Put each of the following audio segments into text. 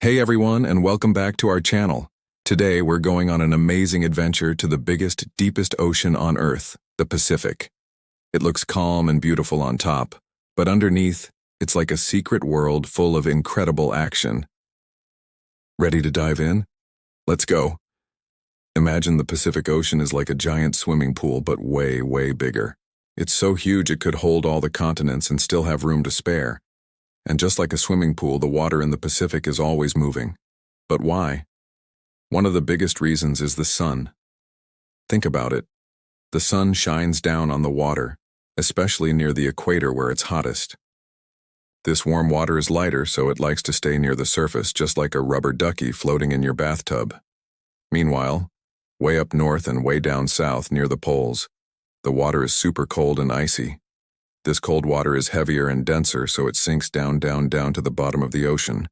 Hey everyone, and welcome back to our channel. Today we're going on an amazing adventure to the biggest, deepest ocean on Earth, the Pacific. It looks calm and beautiful on top, but underneath, it's like a secret world full of incredible action. Ready to dive in? Let's go. Imagine the Pacific Ocean is like a giant swimming pool, but way, way bigger. It's so huge it could hold all the continents and still have room to spare. And just like a swimming pool, the water in the Pacific is always moving. But why? One of the biggest reasons is the sun. Think about it. The sun shines down on the water, especially near the equator where it's hottest. This warm water is lighter, so it likes to stay near the surface, just like a rubber ducky floating in your bathtub. Meanwhile, way up north and way down south near the poles, the water is super cold and icy. This cold water is heavier and denser, so it sinks down to the bottom of the ocean.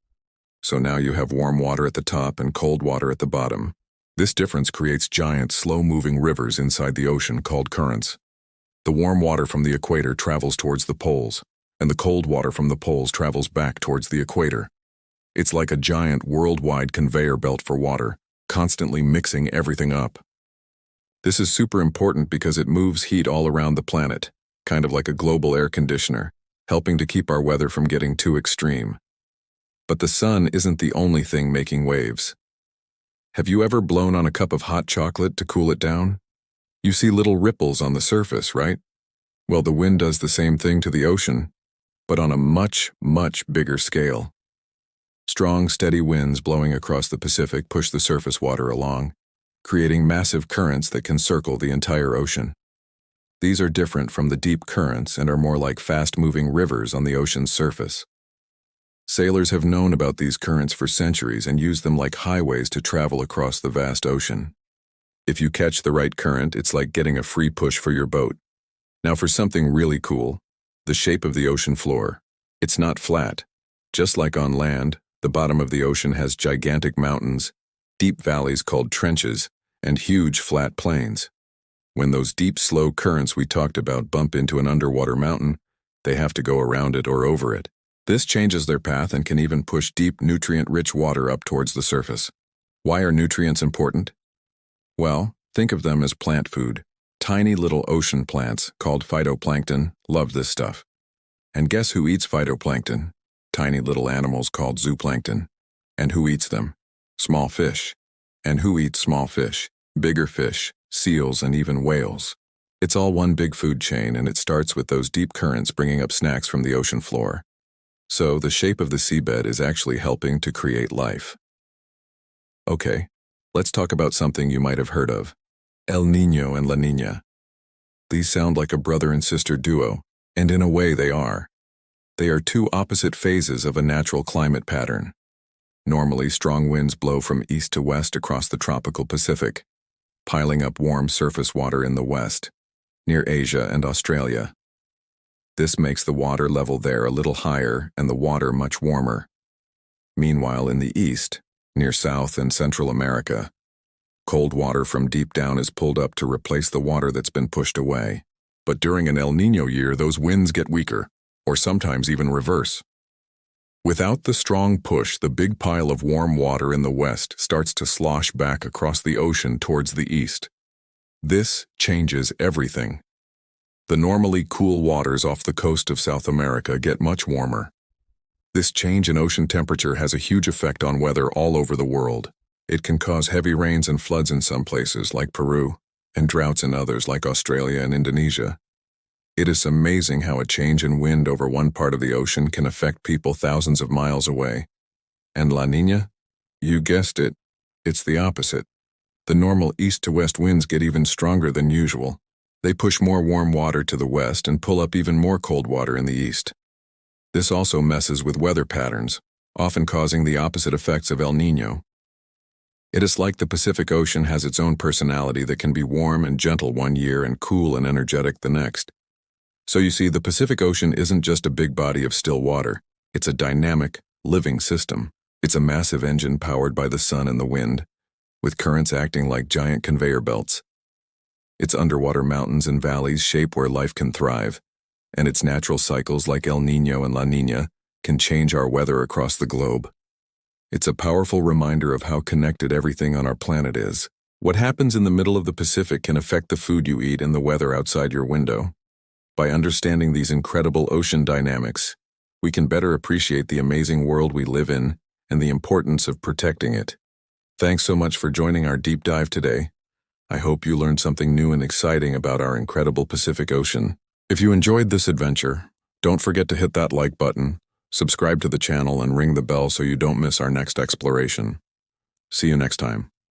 So now you have warm water at the top and cold water at the bottom. This difference creates giant, slow-moving rivers inside the ocean called currents. The warm water from the equator travels towards the poles, and the cold water from the poles travels back towards the equator. It's like a giant worldwide conveyor belt for water, constantly mixing everything up. This is super important because it moves heat all around the planet, kind of like a global air conditioner, helping to keep our weather from getting too extreme. But the sun isn't the only thing making waves. Have you ever blown on a cup of hot chocolate to cool it down? You see little ripples on the surface, right? Well, the wind does the same thing to the ocean, but on a much, much bigger scale. Strong, steady winds blowing across the Pacific push the surface water along, creating massive currents that can circle the entire ocean. These are different from the deep currents and are more like fast-moving rivers on the ocean's surface. Sailors have known about these currents for centuries and use them like highways to travel across the vast ocean. If you catch the right current, it's like getting a free push for your boat. Now for something really cool, the shape of the ocean floor. It's not flat. Just like on land, the bottom of the ocean has gigantic mountains, deep valleys called trenches, and huge flat plains. When those deep, slow currents we talked about bump into an underwater mountain, they have to go around it or over it. This changes their path and can even push deep, nutrient-rich water up towards the surface. Why are nutrients important? Well, think of them as plant food. Tiny little ocean plants, called phytoplankton, love this stuff. And guess who eats phytoplankton? Tiny little animals called zooplankton. And who eats them? Small fish. And who eats small fish? Bigger fish, seals, and even whales. It's all one big food chain, and it starts with those deep currents bringing up snacks from the ocean floor. So the shape of the seabed is actually helping to create life. Okay, let's talk about something you might have heard of. El Niño and La Niña. These sound like a brother and sister duo, and in a way they are. They are two opposite phases of a natural climate pattern. Normally, strong winds blow from east to west across the tropical Pacific, piling up warm surface water in the west, near Asia and Australia. This makes the water level there a little higher and the water much warmer. Meanwhile, in the east, near South and Central America, cold water from deep down is pulled up to replace the water that's been pushed away. But during an El Niño year, those winds get weaker, or sometimes even reverse. Without the strong push, the big pile of warm water in the west starts to slosh back across the ocean towards the east. This changes everything. The normally cool waters off the coast of South America get much warmer. This change in ocean temperature has a huge effect on weather all over the world. It can cause heavy rains and floods in some places, like Peru, and droughts in others, like Australia and Indonesia. It is amazing how a change in wind over one part of the ocean can affect people thousands of miles away. And La Niña? You guessed it, it's the opposite. The normal east to west winds get even stronger than usual. They push more warm water to the west and pull up even more cold water in the east. This also messes with weather patterns, often causing the opposite effects of El Niño. It is like the Pacific Ocean has its own personality that can be warm and gentle one year and cool and energetic the next. So you see, the Pacific Ocean isn't just a big body of still water. It's a dynamic, living system. It's a massive engine powered by the sun and the wind, with currents acting like giant conveyor belts. Its underwater mountains and valleys shape where life can thrive, and its natural cycles like El Niño and La Niña can change our weather across the globe. It's a powerful reminder of how connected everything on our planet is. What happens in the middle of the Pacific can affect the food you eat and the weather outside your window. By understanding these incredible ocean dynamics, we can better appreciate the amazing world we live in and the importance of protecting it. Thanks so much for joining our deep dive today. I hope you learned something new and exciting about our incredible Pacific Ocean. If you enjoyed this adventure, don't forget to hit that like button, subscribe to the channel, and ring the bell so you don't miss our next exploration. See you next time.